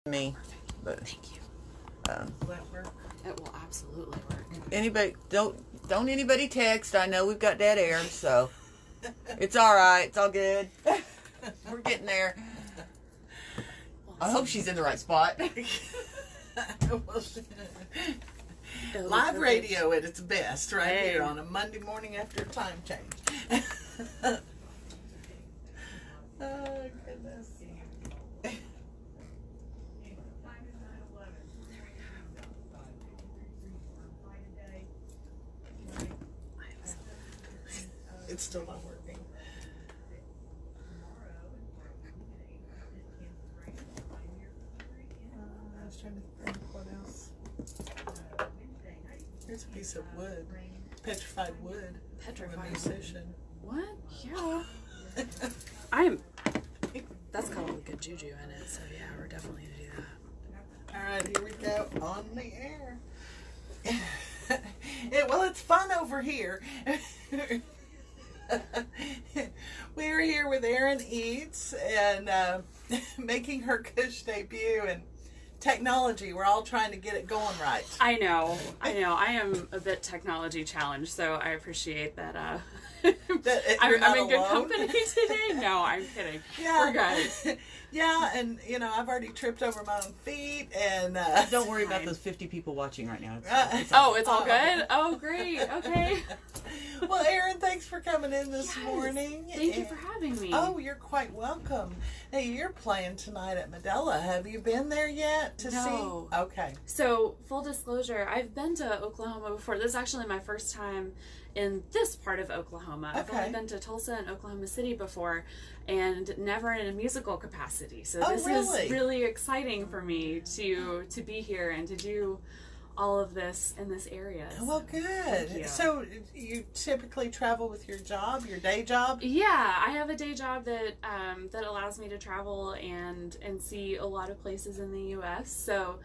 me, but Thank you. Will that work? It will absolutely work. anybody don't anybody text. I know we've got dead air, so it's all right. It's all good. We're getting there. I hope she's in the right spot. Live radio at its best, right here on a Monday morning after a time change. Oh, goodness. It's still not working. I was trying to think what else. Here's a piece of wood. Petrified wood. Petrified From a musician. What? Yeah. That's got a little good juju in it, so yeah, we're definitely gonna do that. All right, here we go on the air. Well, it's fun over here. We're here with Erin Eades and making her KUSH debut and technology. We're all trying to get it going right. I know. I am a bit technology challenged, so I appreciate that. I'm in good company today. No, I'm kidding. Yeah. We're good. Yeah, and I've already tripped over my own feet, and Don't worry about those 50 people watching right now. It's all good? Oh, great. Okay. Well, Erin, thanks for coming in this morning. Thank you for having me. Oh, you're quite welcome. Hey, you're playing tonight at Medela. Have you been there yet to No. see? Okay. So, full disclosure, I've been to Oklahoma before. This is actually my first time in this part of Oklahoma. I've only been to Tulsa and Oklahoma City before, and never in a musical capacity. So this is really exciting for me to be here and to do all of this in this area. Well, good. Thank you. So you typically travel with your job, your day job? Yeah, I have a day job that that allows me to travel and see a lot of places in the U.S. So.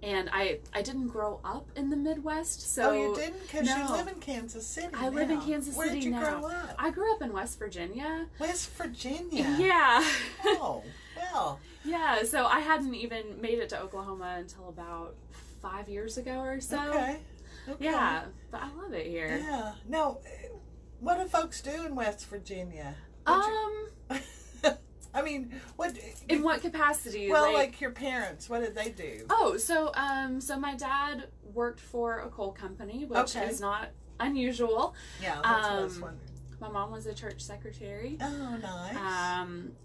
And I didn't grow up in the Midwest, so... Oh, you didn't? Because you live in Kansas City I live in Kansas Where City did you now. grow up? I grew up in West Virginia. West Virginia? Yeah. Oh, well. Yeah, so I hadn't even made it to Oklahoma until about 5 years ago or so. Okay. Yeah, but I love it here. Yeah. Now, what do folks do in West Virginia? I mean, what... In what capacity? Well, like your parents, what did they do? Oh, so my dad worked for a coal company, which is not unusual. Yeah, that's what I was wondering. My mom was a church secretary. Oh, nice.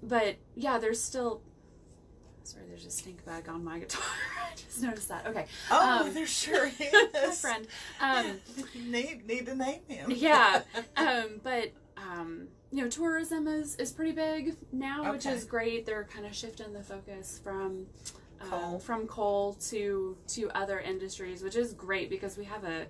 But yeah, there's still... Sorry, there's a stink bag on my guitar. I just noticed that. Okay. Oh, there sure is. My friend. Need to name him. Yeah. But... tourism is pretty big now, which is great. They're kind of shifting the focus from coal to other industries, which is great because we have an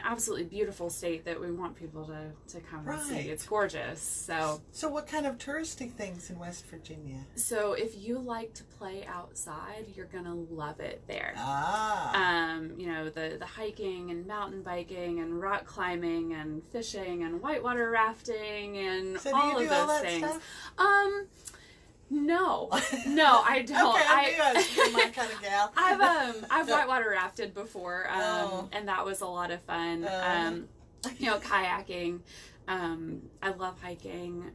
absolutely beautiful state that we want people to come and see. It's gorgeous. So what kind of touristy things in West Virginia? So if you like to play outside, you're gonna love it there. The hiking and mountain biking and rock climbing and fishing and whitewater rafting and all of those things. No, I don't. Okay, I knew I was my kind of gal. I've whitewater rafted before, and that was a lot of fun. Kayaking. I love hiking,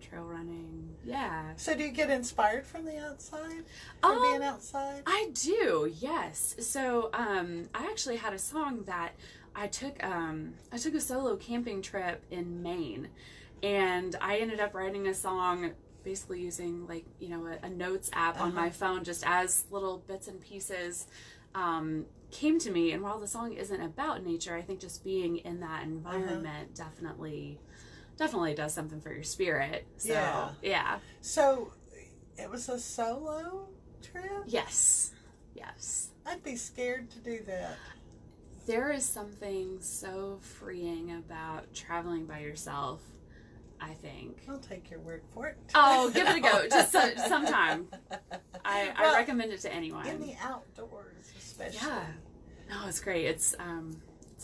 trail running. Yeah. So do you get inspired from the outside? From being outside? I do, yes. So I actually had a song that I took a solo camping trip in Maine, and I ended up writing a song basically using a notes app on my phone, just as little bits and pieces came to me. And while the song isn't about nature, I think just being in that environment definitely does something for your spirit. So yeah. So it was a solo trip? Yes. I'd be scared to do that. There is something so freeing about traveling by yourself, I think. I'll take your word for it. Oh, give it a go. Just sometime. I recommend it to anyone. In the outdoors, especially. Yeah. No, it's great. It's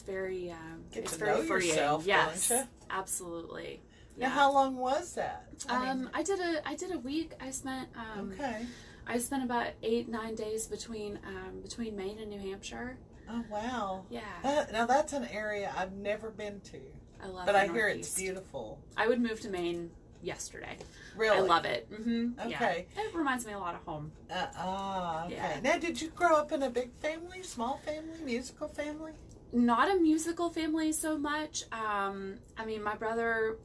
very Get to very know freeing. yourself, Yes, don't you? Absolutely. Now, Yeah. how long was that? I did a week. I spent I spent about 8-9 days between Maine and New Hampshire. Oh, wow. Yeah. Now, that's an area I've never been to. I love it. But I hear it's beautiful. I would move to Maine yesterday. Really? I love it. Mm-hmm. Okay. Yeah. It reminds me a lot of home. Okay. Yeah. Now, did you grow up in a big family, small family, musical family? Not a musical family so much. I mean, my brother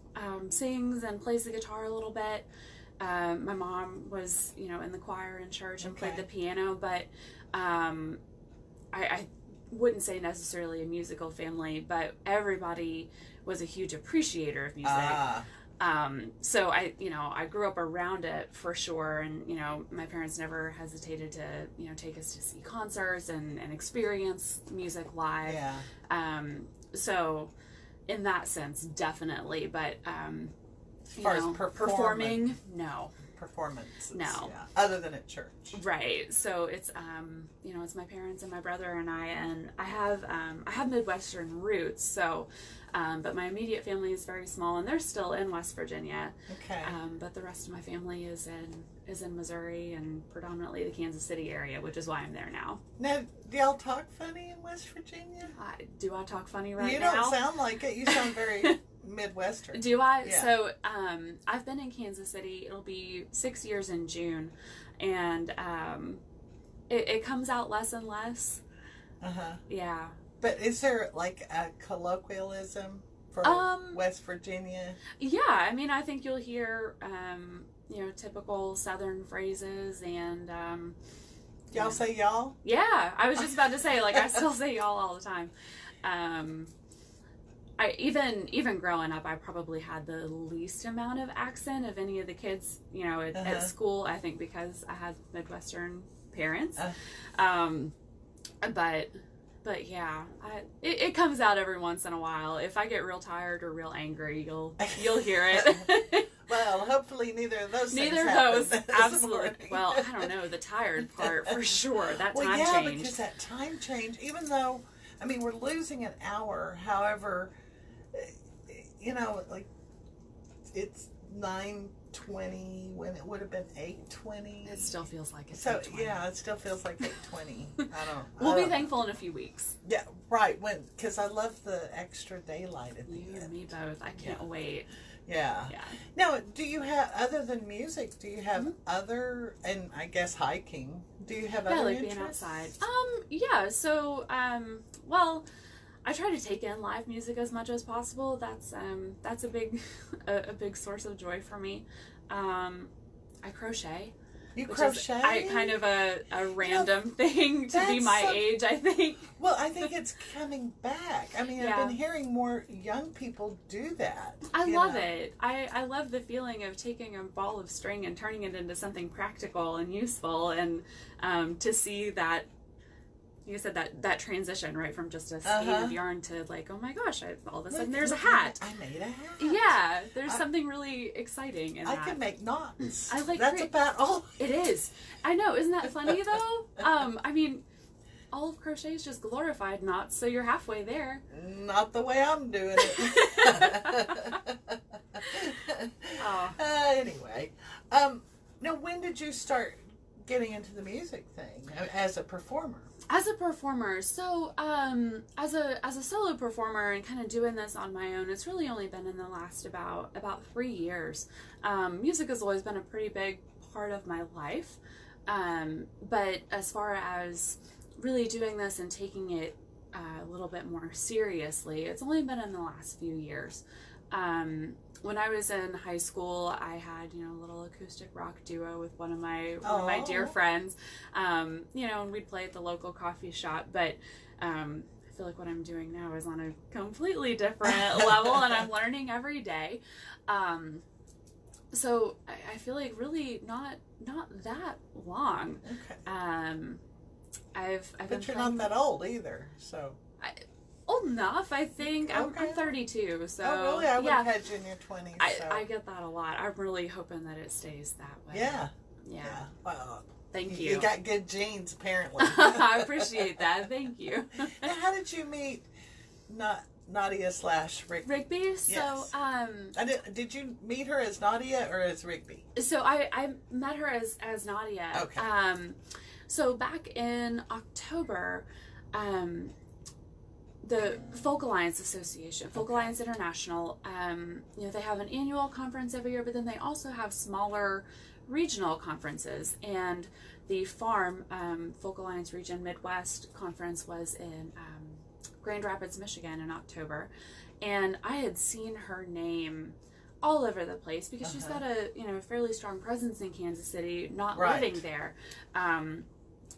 sings and plays the guitar a little bit. My mom was, in the choir in church and played the piano, but I wouldn't say necessarily a musical family, but everybody was a huge appreciator of music. So I grew up around it for sure. And, my parents never hesitated to, take us to see concerts and experience music live. Yeah. So in that sense, definitely. But, as far as performing, no. Performance. No. Yeah. Other than at church. Right. So it's, it's my parents and my brother and I have Midwestern roots. So, but my immediate family is very small and they're still in West Virginia. Okay. But the rest of my family is in Missouri and predominantly the Kansas City area, which is why I'm there now. Now, do y'all talk funny in West Virginia? Do I talk funny right now? You don't sound like it. You sound very Midwestern. Do I? Yeah. So, I've been in Kansas City. It'll be 6 years in June. And it comes out less and less. Uh-huh. Yeah. But is there like a colloquialism for West Virginia? Yeah, I mean, I think you'll hear, typical Southern phrases and... Y'all say y'all? Yeah, I was just about to say, I still say y'all all the time. I even growing up, I probably had the least amount of accent of any of the kids, at school, I think because I had Midwestern parents. But yeah, it comes out every once in a while. If I get real tired or real angry, you'll hear it. Well, hopefully neither of those things Neither of happen those, this absolutely. morning. Well, I don't know, the tired part for sure. That time yeah, change. because that time change, even though, I mean, we're losing an hour, however, it's 9:20 when it would have been 8:20. It still feels like it's so 8:20. yeah, it still feels like 8:20. We'll be thankful in a few weeks. Yeah, right. Because I love the extra daylight at the end. You and me both. I can't wait. Yeah. Yeah. Now, do you have, other than music, do you have other, and I guess hiking, do you have other like interests? being outside. Yeah, so, well, I try to take in live music as much as possible. That's a big source of joy for me. I crochet. You crochet? Kind of a random thing to be my age, I think. Well, I think it's coming back. I mean, I've been hearing more young people do that. I love it. I love the feeling of taking a ball of string and turning it into something practical and useful, and to see that, you said that transition, right, from just a skein of yarn to oh my gosh, all of a sudden there's a hat. I made a hat. Yeah, there's something really exciting in that. I can make knots. That's about all. It is. I know. Isn't that funny though? I mean, all of crochet is just glorified knots, so you're halfway there. Not the way I'm doing it. Anyway, now when did you start getting into the music thing as a performer? As a performer, so as a solo performer and kind of doing this on my own, it's really only been in the last about 3 years. Music has always been a pretty big part of my life, but as far as really doing this and taking it a little bit more seriously, it's only been in the last few years. When I was in high school, I had, a little acoustic rock duo with one of my dear friends, and we'd play at the local coffee shop, but I feel like what I'm doing now is on a completely different level, and I'm learning every day. So I feel like really not that long. Okay. But you're not that old either, so. Old enough, I think. I'm 32, so. Oh, really? I would have had you in your 20s. I get that a lot. I'm really hoping that it stays that way. Yeah. Well, thank you. You got good genes, apparently. I appreciate that. Thank you. Now, how did you meet, not Nadia / Rigby. Rigby. So, Yes. Did you meet her as Nadia or as Rigby? So I met her as Nadia. Okay. So back in October, the Folk Alliance Association, Folk Alliance International, they have an annual conference every year, but then they also have smaller regional conferences. And the FARM, Folk Alliance Region Midwest Conference, was in Grand Rapids, Michigan in October. And I had seen her name all over the place because she's got a fairly strong presence in Kansas City, not living there.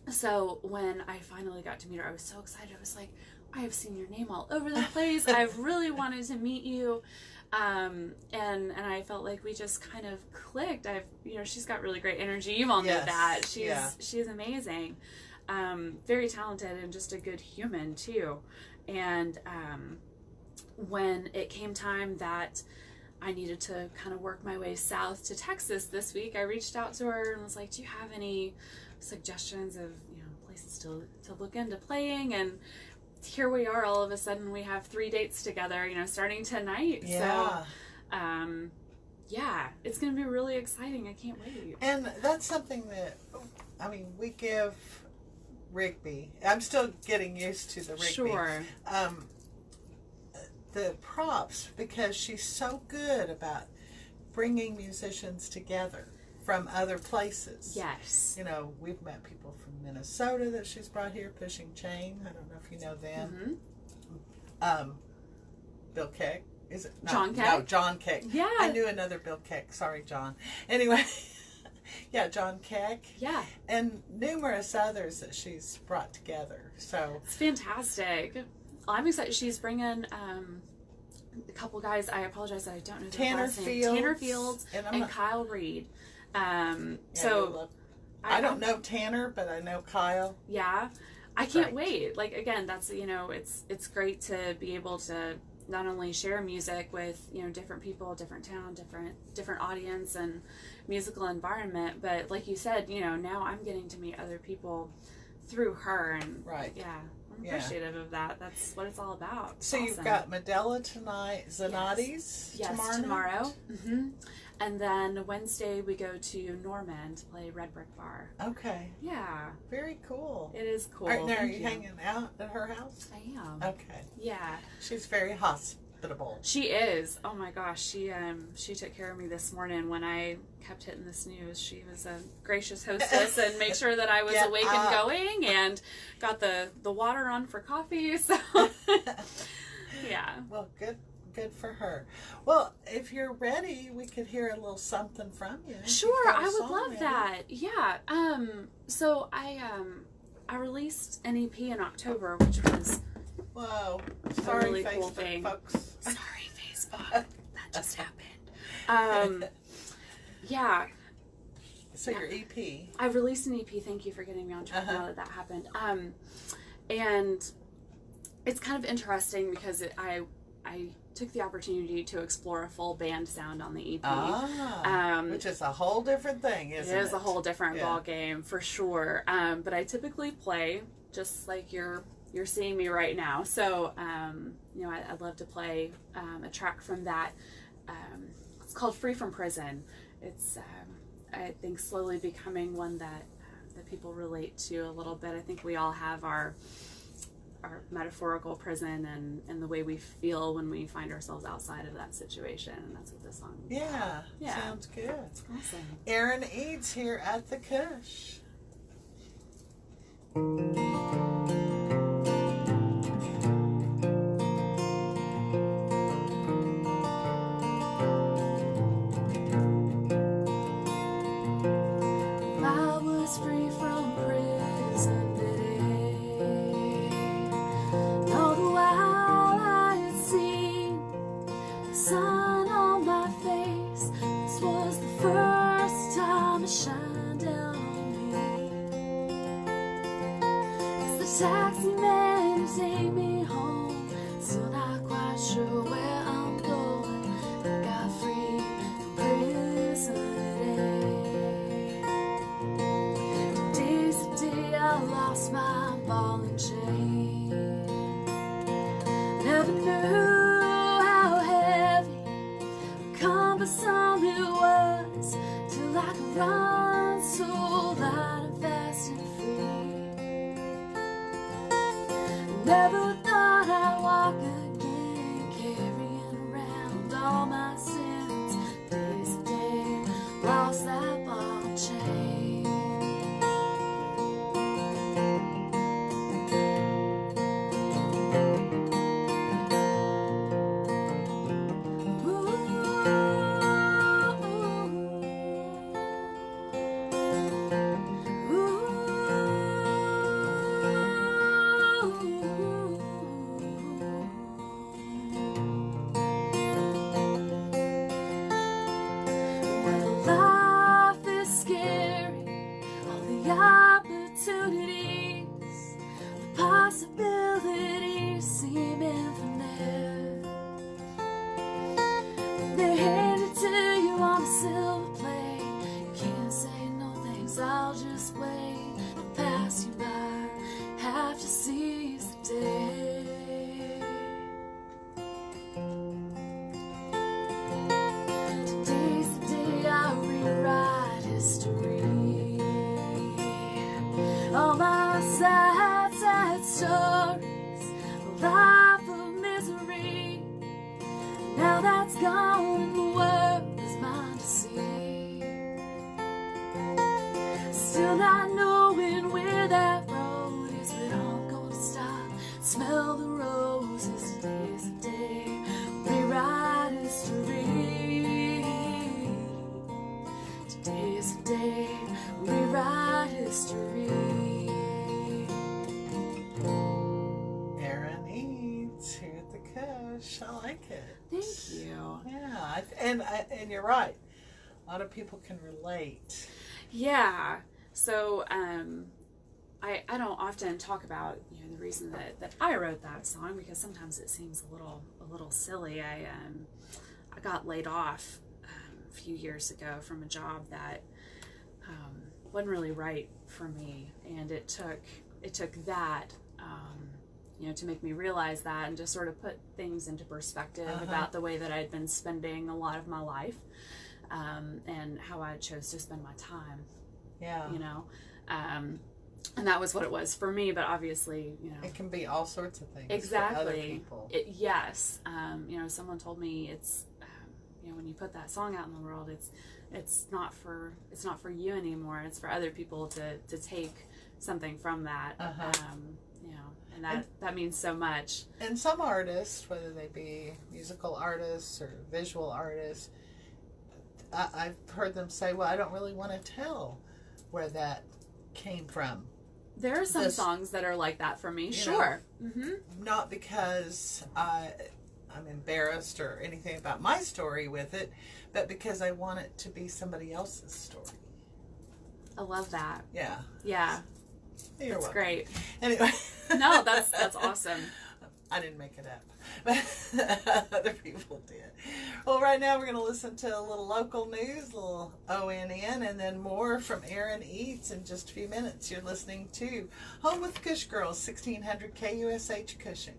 So when I finally got to meet her, I was so excited. I was like, I have seen your name all over the place. I've really wanted to meet you. And I felt like we just kind of clicked. She's got really great energy. You all know that. She's amazing. Very talented and just a good human too. And when it came time that I needed to kind of work my way south to Texas this week, I reached out to her and was like, do you have any suggestions of places to look into playing? And here we are, all of a sudden we have 3 dates together, starting tonight. Yeah. So it's gonna be really exciting. I can't wait. And that's something that we give Rigby. I'm still getting used to the Rigby. Sure. The props, because she's so good about bringing musicians together from other places. Yes. We've met people from Minnesota that she's brought here, Pushing Chain. I don't know if you know them. Mm-hmm. Bill Keck. Is it? No, John Keck? No, John Keck. Yeah. I knew another Bill Keck. Sorry, John. Anyway, yeah, John Keck. Yeah. And numerous others that she's brought together. So it's fantastic. Well, I'm excited. She's bringing a couple guys. I apologize that I don't know their last name. Tanner Fields and Kyle Reed. I don't know Tanner, but I know Kyle. Yeah, I can't wait. Like, again, that's it's great to be able to not only share music with different people, different town, different audience and musical environment, but like you said, now I'm getting to meet other people through her, and I'm appreciative of that. That's what it's all about. It's awesome. You've got Medela tonight, Zanotti's tomorrow. Mm-hmm. And then Wednesday we go to Norman to play Red Brick Bar. Okay. Yeah. Very cool. It is cool. Are you hanging out at her house? I am. Okay. Yeah. She's very hospitable. She is. Oh my gosh. She took care of me this morning when I kept hitting the snooze. She was a gracious hostess and made sure that I was awake and going, and got the water on for coffee. So yeah. Well, good for her. Well, if you're ready, we could hear a little something from you. Sure, I would love that. Yeah. So I released an EP in October, which was sorry, really Facebook, cool thing. Folks. Sorry, Facebook. That just happened. Yeah. So your EP. I released an EP. Thank you for getting me on track now that happened. And it's kind of interesting because I took the opportunity to explore a full band sound on the EP. Which is a whole different thing, isn't it? It is a whole different ball game for sure. But I typically play just like you're seeing me right now. So I'd love to play a track from that. It's called Free from Prison. It's I think slowly becoming one that people relate to a little bit. I think we all have our metaphorical prison and the way we feel when we find ourselves outside of that situation, and that's what this song is about. Yeah, sounds good. Awesome. Erin Eades here at the KUSH. I was free from prison today. All the while I had seen the sun on my face. This was the first time it shined down on me. It's the taxi man who take me home. Still not quite sure where I'm going. I got free from prison today. Today's the day I lost my ball and chain. Never knew Never thought I'd walk again, carrying around all my sins. Days a day, lost that ball chain. Possibilities seem infinite. They hand it to you on a silver plate. You can't say no thanks, I'll just wait and pass you by. Have to seize the day. Today's the day I rewrite history. All my sad stories, a life of misery. Now that's gone and the world is mine to see. Still not knowing where that road is, but I'm gonna stop, smell the roses. Today's the day, rewrite history. Today's the day, rewrite history. Erin Eades here at the KUSH. I like it. Thank you. Yeah, and you're right. A lot of people can relate. Yeah. So I don't often talk about the reason that I wrote that song, because sometimes it seems a little silly. I got laid off a few years ago from a job that wasn't really right for me, and it took that to make me realize that, and just sort of put things into perspective about the way that I'd been spending a lot of my life, and how I chose to spend my time. Yeah. And that was what it was for me, but obviously, it can be all sorts of things. Exactly. For other people. Yes. Someone told me it's, when you put that song out in the world, it's not for you anymore. It's for other people to take something from that. And that means so much. And some artists, whether they be musical artists or visual artists, I've heard them say, well, I don't really want to tell where that came from. There are some songs that are like that for me, sure. Not because I'm embarrassed or anything about my story with it, but because I want it to be somebody else's story. I love that. Yeah. Yeah. You're That's welcome. great. Anyway. No, that's awesome. I didn't make it up, but other people did. Well, right now we're going to listen to a little local news, a little ONN, and then more from Erin Eades in just a few minutes. You're listening to Home with KUSH Girls, 1600 KUSH Cushing.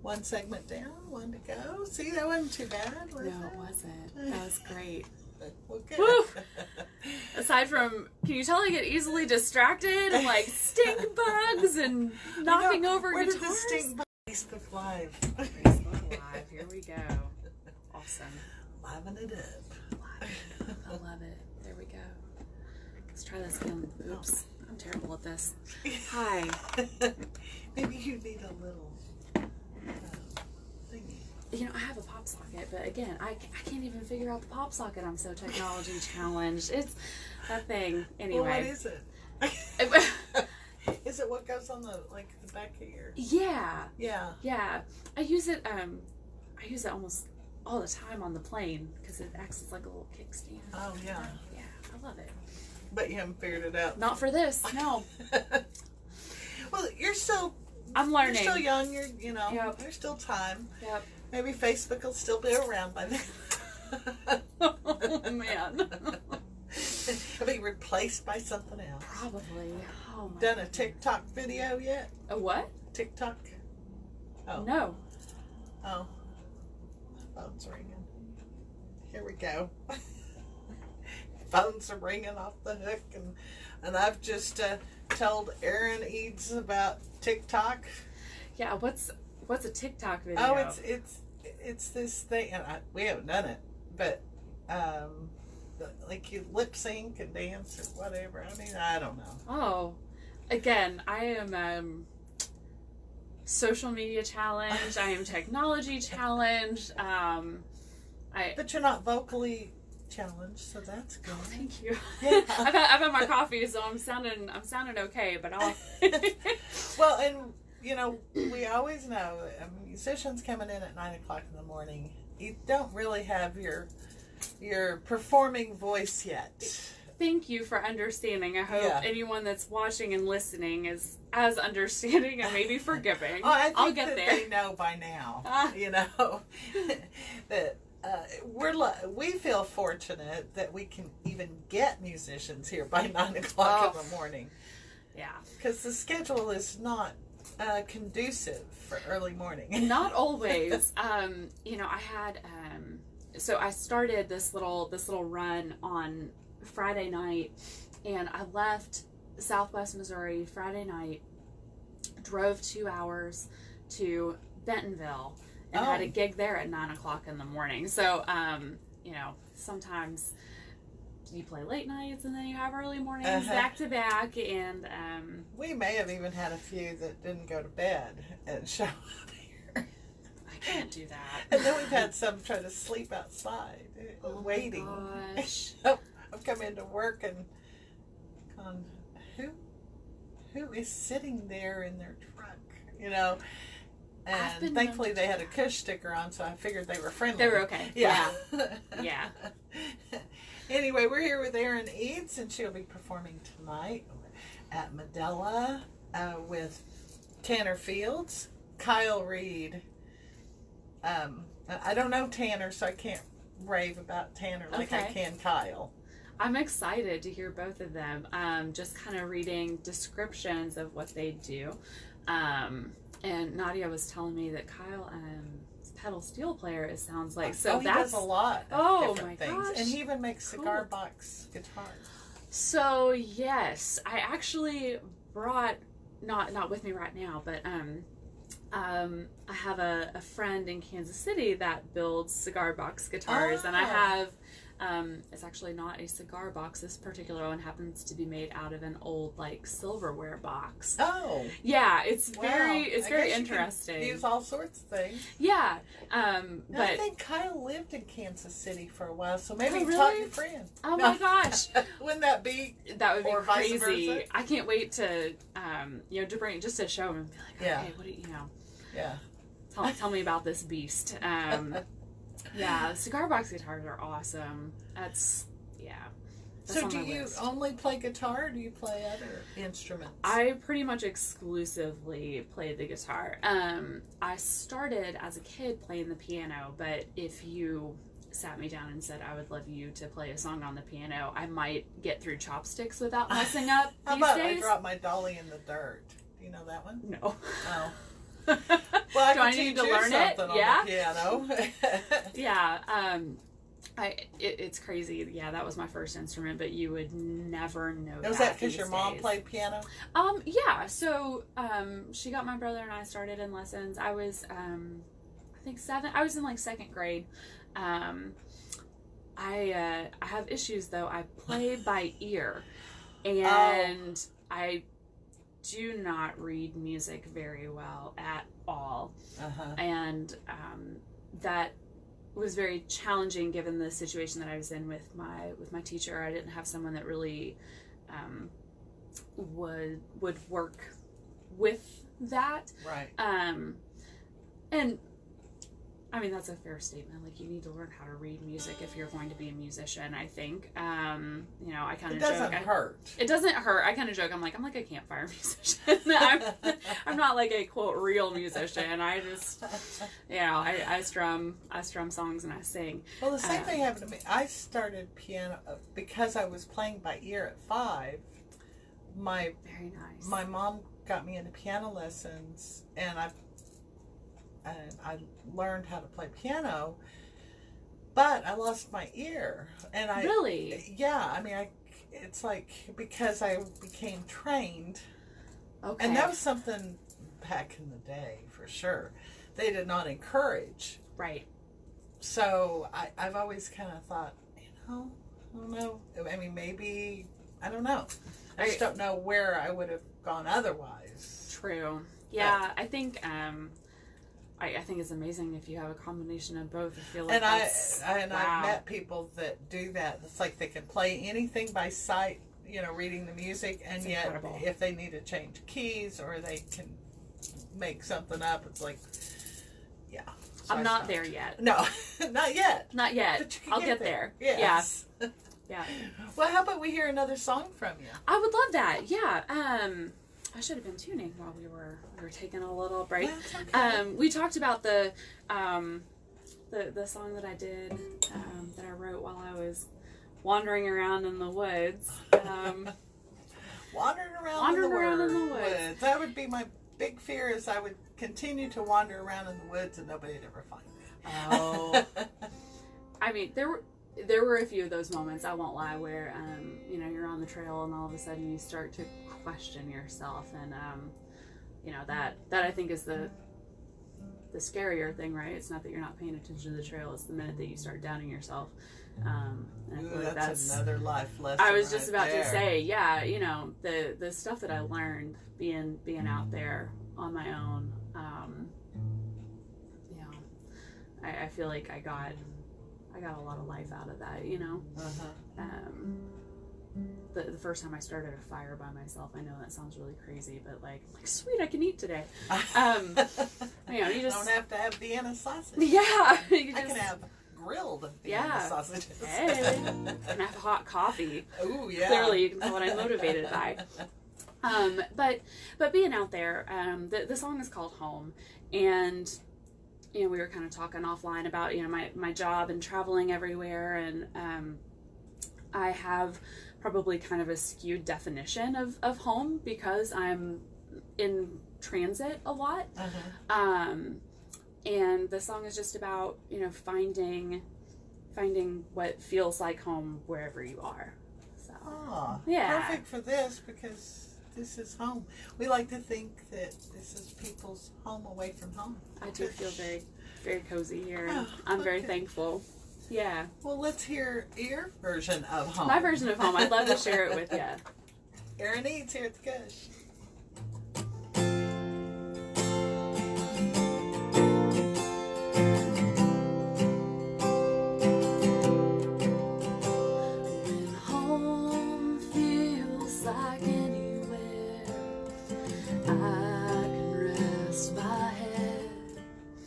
One segment down, one to go. See, that wasn't too bad, was it? No, it wasn't. That was great. Well, good. Woo! Aside from, can you tell I get easily distracted and like stink bugs and knocking over where guitars? Did the stink bug? Facebook Live. Facebook Live. Here we go. Awesome. Living it up. I love it. There we go. Let's try this again. Oops. I'm terrible at this. Hi. Maybe you need a little thingy. I have a pop socket, but again, I can't even figure out the pop socket. I'm so technology challenged. It's that thing. Anyway. Well, what is it? Is it what goes on the back of your? Yeah. Yeah. Yeah. I use it almost all the time on the plane because it acts as like a little kickstand. Oh yeah. Yeah, I love it. But you haven't figured it out. Not for this. No. Well, I'm learning. You're still young. Yep. There's still time. Yep. Maybe Facebook will still be around by then. Oh man. It'll be replaced by something else. Probably. Oh my. Done a TikTok video yet? A what? TikTok? Oh. No. Oh. Phone's ringing. Here we go. Phones are ringing off the hook, and I've just told Erin Eades about TikTok? Yeah, what's a TikTok video? Oh, it's this thing, and we haven't done it, but like you lip sync and dance or whatever. I mean, I don't know. Oh, again, I am social media challenged. I am technology challenged. But you're not vocally challenged, so that's good. Oh, thank you. Yeah. I've had my coffee, so I'm sounding okay. But I'll. Well, and you know, we always know musicians coming in at 9 o'clock in the morning. You don't really have your performing voice yet. Thank you for understanding. I hope Yeah. anyone that's watching and listening is as understanding and maybe forgiving. Oh, I think I'll get that there. they know by now. You know that we feel fortunate that we can even get musicians here by 9 o'clock in the morning. Yeah, Because the schedule is not conducive for early morning. not always. You know, I had so I started this little run on Friday night, and I left Southwest Missouri Friday night, drove 2 hours to Bentonville, and had a gig there at 9 o'clock in the morning. So, you know, sometimes you play late nights and then you have early mornings back to back, and We may have even had a few that didn't go to bed and show up here. I can't do that. And then we've had some try to sleep outside, waiting. My gosh. I've come into work and gone, who is sitting there in their truck, you know? And thankfully they had a KUSH sticker on, so I figured they were friendly. They were okay. Yeah. Yeah. Anyway, we're here with Erin Eades, and she'll be performing tonight at Medela with Tanner Fields, Kyle Reed. I don't know Tanner, so I can't rave about Tanner like I can Kyle. I'm excited to hear both of them. Just kind of reading descriptions of what they do. And Nadia was telling me that Kyle pedal steel player, it sounds like. So he that's does a lot of different my things. gosh. And he even makes cigar box guitars. So yes, I actually brought, not with me right now, but I have a friend in Kansas City that builds cigar box guitars, and I have it's actually not a cigar box. This particular one happens to be made out of an old like silverware box. Oh, yeah, it's wow. very I very guess you interesting. can use all sorts of things. Yeah, And but I think Kyle lived in Kansas City for a while, so maybe Oh, he taught really? your friend. oh my gosh, Wouldn't that be? that would be Or vice crazy. versa? I can't wait to you know, to bring just to show him and be like, Yeah. okay, what do you know? Yeah. Tell me about this beast. Yeah, cigar box guitars are awesome. That's So on do my you list. only play guitar, or do you play other instruments? I pretty much exclusively play the guitar. I started as a kid playing the piano, but if you sat me down and said I would love you to play a song on the piano, I might get through chopsticks without messing up How these about days. I Drop My Dolly in the Dirt? Do you know that one? No. Oh. Well, Do I can need teach to you learn it? something Yeah. on the piano. Yeah. It's crazy. Yeah, that was my first instrument, but you would never know Was that because your mom played piano? Yeah. So, she got my brother and I started in lessons. I was, I think 7. I was in like 2nd grade. I have issues though. I play by ear, and I do not read music very well at all. And that was very challenging given the situation that I was in with my teacher. I didn't have someone that really would work with that. Right. And I mean, that's a fair statement. Like, you need to learn how to read music if you're going to be a musician, I think. You know, I kind of It doesn't hurt. It doesn't hurt. I kind of joke. I'm like a campfire musician. I'm not like a quote real musician. I just, you know, I strum songs and I sing. Well, the same thing happened to me. I started piano because I was playing by ear at 5. Very nice. My mom got me into piano lessons, and I learned how to play piano, but I lost my ear, and Really? Yeah, I mean, it's like because I became trained, Okay. and that was something back in the day for sure. They did not encourage. Right. So I've always kind of thought, I don't know. I mean, maybe, I don't know. I just don't know where I would have gone otherwise. True. Yeah, I think I think it's amazing if you have a combination of both. I feel like I've wow. met people that do that. It's like they can play anything by sight, reading the music, and It's yet incredible. if they need to change keys or they can make something up, it's like, yeah. So I'm not there yet. No, not yet. Not yet. But you can I'll get there. Yes. Yeah. Yeah. Well, how about we hear another song from you? I would love that. Yeah. I should have been tuning while we were taking a little break. That's okay. We talked about the song that I did that I wrote while I was wandering around in the woods. Wandering around in the woods. That would be my big fear, is I would continue to wander around in the woods and nobody'd ever find me. Oh. I mean, there were a few of those moments, I won't lie, where you're on the trail and all of a sudden you start to question yourself, and that I think is the scarier thing, right? It's not that you're not paying attention to the trail, it's the minute that you start doubting yourself. And I feel like that's another life lesson. I was just right about there. to say, yeah, the stuff that I learned being out there on my own, I feel like I got a lot of life out of that, Uh-huh. The first time I started a fire by myself, I know that sounds really crazy, but like sweet, I can eat today. You just don't have to have Vienna sausage. yeah, I can have grilled Vienna sausages. Hey, and have hot coffee. Oh yeah. Clearly, you can tell what I'm motivated by. But being out there, the song is called Home, and we were kind of talking offline about my job and traveling everywhere, and I have probably kind of a skewed definition of home because I'm in transit a lot. Uh-huh. And the song is just about finding what feels like home wherever you are. So Oh, yeah. Perfect for this, because this is home. We like to think that this is people's home away from home. I do feel very, very cozy here. And Oh, I'm very okay. thankful. Yeah. Well, let's hear your version of home. My version of home. I'd love to share it with you. Erin Eades here at the KUSH. When home feels like anywhere I can rest my head,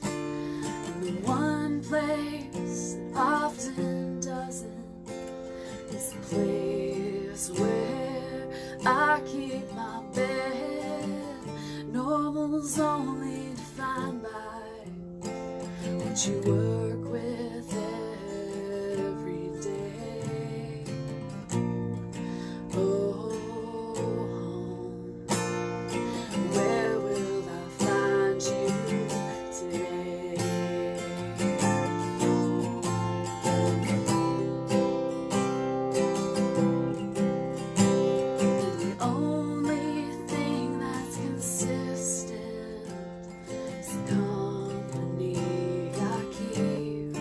and the one place that often doesn't is the place where I keep my bed. Normal's only defined by what you work with every day. Oh, home, where will I find you today? The only thing that's consistent is the company I keep.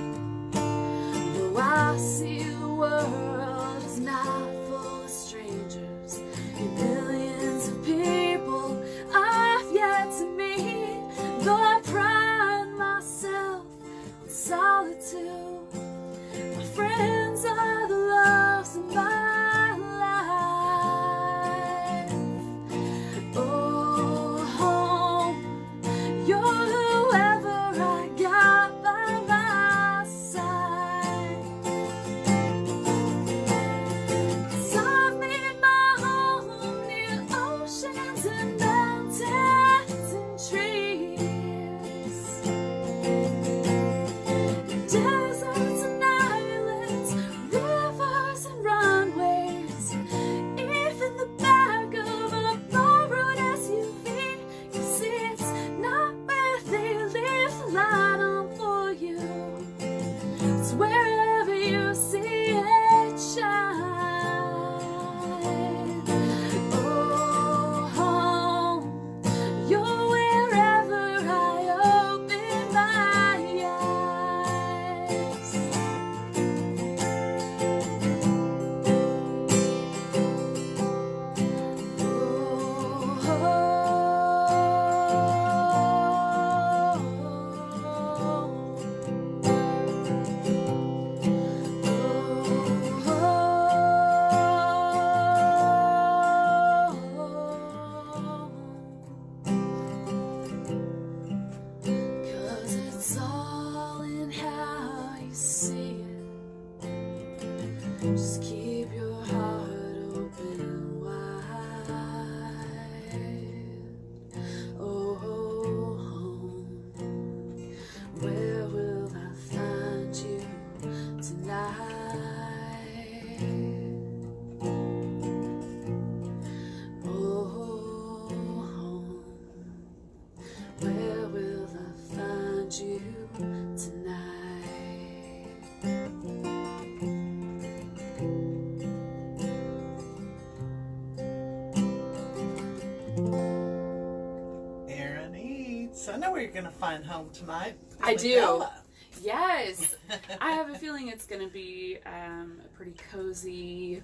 So I know where you're going to find home tonight. I With do. Ella. Yes. I have a feeling it's going to be a pretty cozy,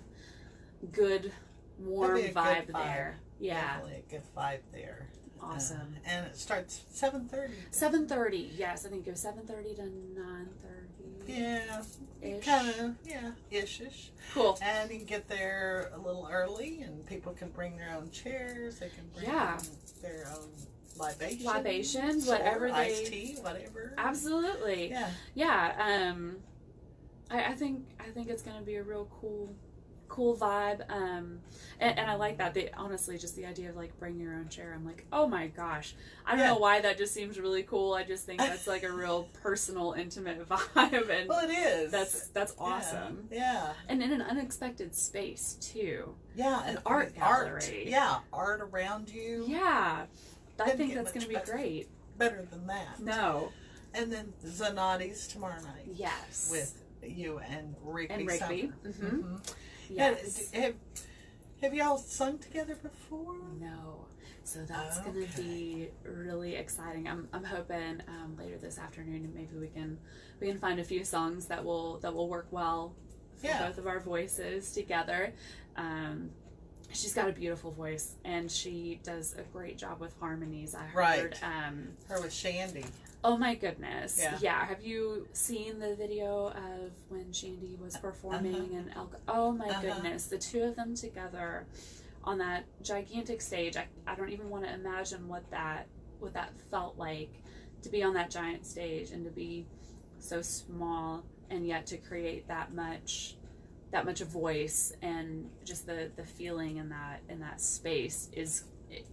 good, warm It'll be a vibe good vibe. there. Yeah. Definitely a good vibe there. Awesome. And it starts 7:30. 7:30. Yes, I think it goes 7:30 to 9:30. Yeah. Ish. Kind of, yeah, ish. Cool. And you can get there a little early, and people can bring their own chairs. They can bring their own libations, whatever or they. iced tea, whatever. Absolutely. Yeah. Yeah. I think it's gonna be a real cool vibe. And I like that. Honestly, just the idea of like bring your own chair. I'm like, oh my gosh. I don't know why that just seems really cool. I just think that's like a real personal, intimate vibe, and Well, it is. that's awesome. Yeah. And in an unexpected space too. Yeah. An art gallery. Yeah. Art around you. Yeah. I Couldn't think get that's going to much be great. Better than that. No. And then Zanotti's tomorrow night. Yes. With you and Rigby. And Rigby. Summer. Mm-hmm. Yes. Have y'all sung together before? No. So that's going to be really exciting. I'm hoping later this afternoon maybe we can find a few songs that will work well for both of our voices together. She's got a beautiful voice, and she does a great job with harmonies. I heard her with Shandy. Oh my goodness. Yeah. Have you seen the video of when Shandy was performing in Elk? Oh my goodness. The two of them together on that gigantic stage. I don't even want to imagine what that felt like, to be on that giant stage and to be so small and yet to create that much voice, and just the feeling in that space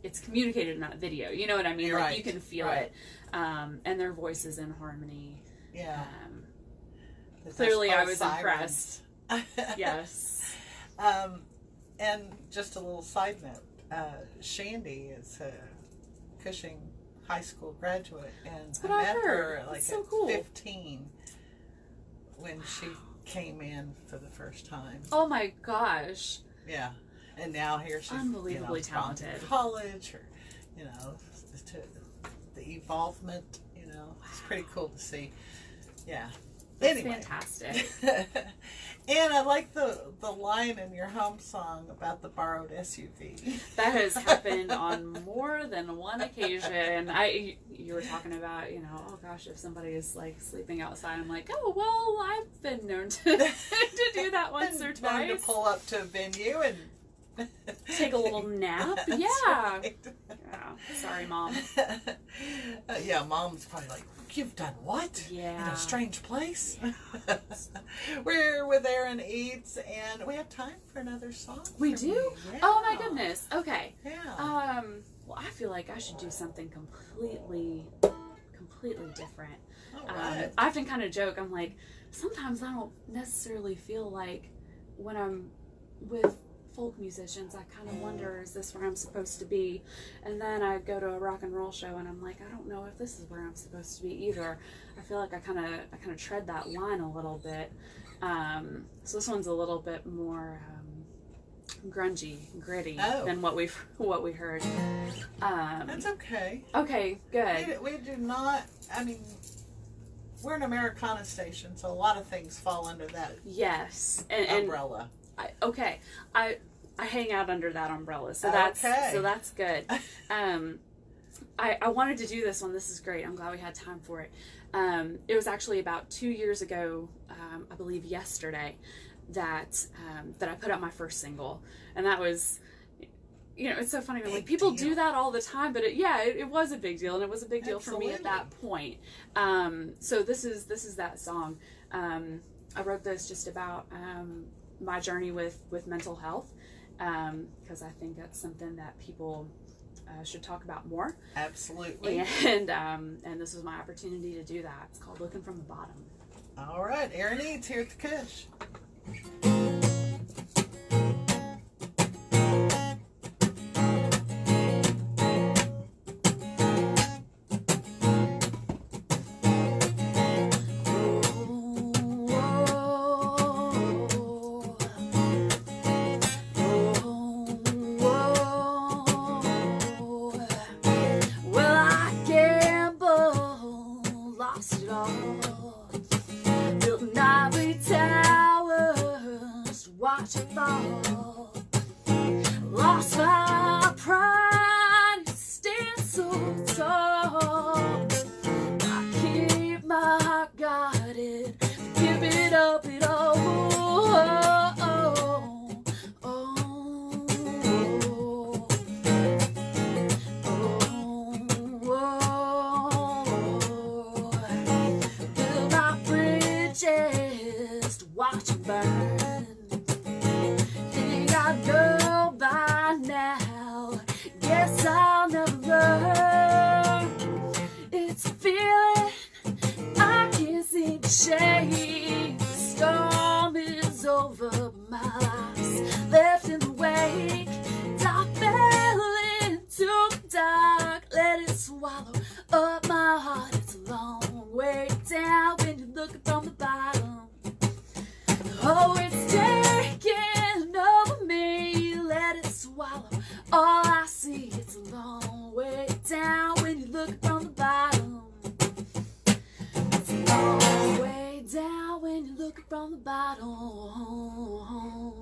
it's communicated in that video. You know what I mean? Like you can feel it. And their voices in harmony. Yeah. Clearly I was impressed. Yes. And just a little side note, Shandy is a Cushing High School graduate, and I met her at like so cool. 15 when she came in for the first time. Oh my gosh. Yeah. And now here she's unbelievably talented. Gone to college, or to the evolvement. It's pretty cool to see. Yeah. That's anyway. Fantastic. And I like the line in your home song about the borrowed SUV. That has happened on more than one occasion. You were talking about, oh gosh, if somebody is like sleeping outside, I'm like, oh well, I've been known to do that once or twice. Known to pull up to a venue and take a little nap. That's Yeah. right. Yeah. Sorry, Mom. Yeah, Mom's probably like, you've done what? Yeah. In a strange place? We're with Erin Eades, and we have time for another song. We from do? you. Yeah. Oh my goodness. Okay. Yeah. Well, I feel like I should do something completely different. All right. I often kind of joke. I'm like, sometimes I don't necessarily feel like when I'm with folk musicians, I kind of wonder, is this where I'm supposed to be? And then I go to a rock and roll show and I'm like, I don't know if this is where I'm supposed to be either. I feel like I kind of tread that line a little bit. So this one's a little bit more grungy, gritty than what we heard. That's okay. Okay, good. We do not, we're an Americana station, so a lot of things fall under that umbrella. I hang out under that umbrella, so that's good. I wanted to do this one. This is great. I'm glad we had time for it. It was actually about 2 years ago, I believe yesterday, that I put out my first single, and that was, it's so funny. Like people do that all the time, but it was a big deal, and it was a big deal for me at that point. So this is that song. I wrote this just about my journey with mental health, because I think that's something that people should talk about more. Absolutely. And this was my opportunity to do that. It's called Looking from the Bottom. All right, Erin Eades here at the KUSH. Well, I can't watch it fall. Lost my pride, stand so tall. I keep my heart guarded, give it up at all. Build my bridges to watch them burn. Think I know by now, guess I'll never learn. It's a feeling I can't seem to shake. The storm is over, but my life's left in the wake. And I fell into the dark, let it swallow up my heart. It's a long way down when you're looking from the bottom. Oh, it's taking over me, let it swallow all I see. It's a long way down when you're looking from the bottom. It's a long way down when you're looking from the bottom. Oh,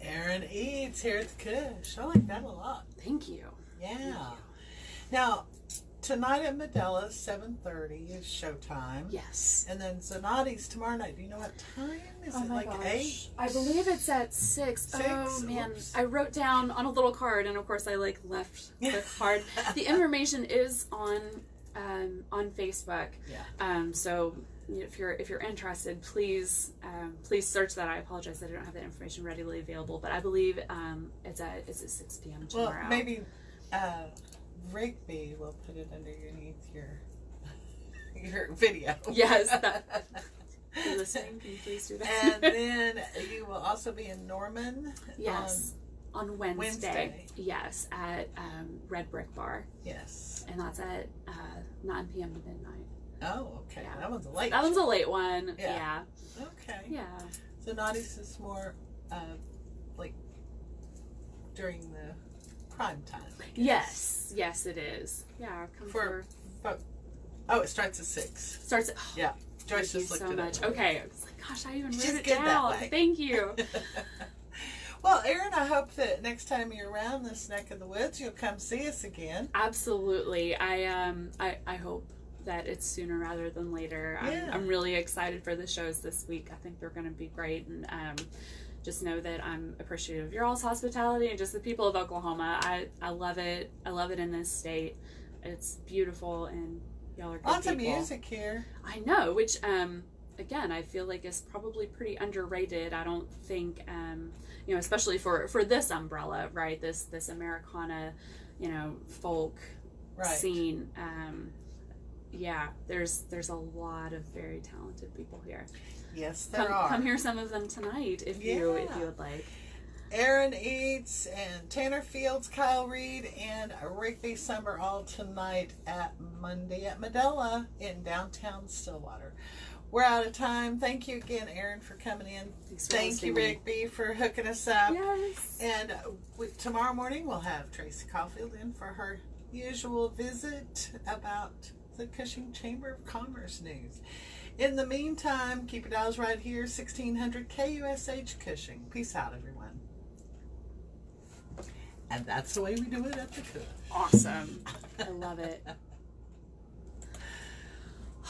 Erin Eades here at the KUSH. I like that a lot. Thank you. Yeah. Now, tonight at Medella's 7:30 is showtime. Yes. And then Zanotti's tomorrow night. Do you know what time? Is Oh it my like gosh. 8? I believe it's at 6. 6? Oh man, Oops. I wrote down on a little card, and of course I left the card. The information is on Facebook. Yeah. So if you're interested, please search that. I apologize that I don't have that information readily available, but I believe it's at 6 p.m. tomorrow. Well, maybe Rigby will put it underneath your video. Yes. If you're listening, can you please do that? And then you will also be in Norman. Yes. On Wednesday. Wednesday. Yes, at Red Brick Bar. Yes. And that's at 9 p.m. to midnight. Oh, okay. Yeah. That one's a late. That one's a late one. Yeah. Yeah. Okay. Yeah. So Nadi's is more like during the prime time. I guess. Yes, it is. Yeah. Come For it starts at 6. starts at. Yeah. Joyce Thank you just looked so it much. up. Okay. I was like, gosh, I even She's wrote it good that down. way. Thank you. Well, Erin, I hope that next time you're around this neck of the woods, you'll come see us again. Absolutely. I hope that it's sooner rather than later. Yeah. I'm really excited for the shows this week. I think they're going to be great, and just know that I'm appreciative of your all's hospitality and just the people of Oklahoma. I love it. I love it in this state. It's beautiful, and y'all are good Lots people. of music here. I know, which again, I feel like is probably pretty underrated. I don't think especially for this umbrella, right? This Americana, folk Right. scene. Yeah, there's a lot of very talented people here. Yes, there are. Come hear some of them tonight if you would like. Erin Eades and Tanner Fields, Kyle Reed, and Rigby Summer all tonight at Monday at Medella in downtown Stillwater. We're out of time. Thank you again, Erin, for coming in. Thanks for Thank you, listening. Rick B, for hooking us up. Yes. And tomorrow morning we'll have Tracy Caulfield in for her usual visit about the Cushing Chamber of Commerce news. In the meantime, keep your dials right here, 1600 KUSH Cushing. Peace out, everyone. And that's the way we do it at the KUSH. Awesome. I love it.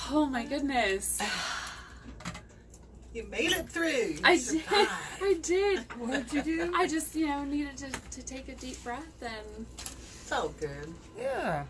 Oh my goodness. You made it through. You I survived. did. I did. What did you do? I just, needed to take a deep breath and So good. Yeah.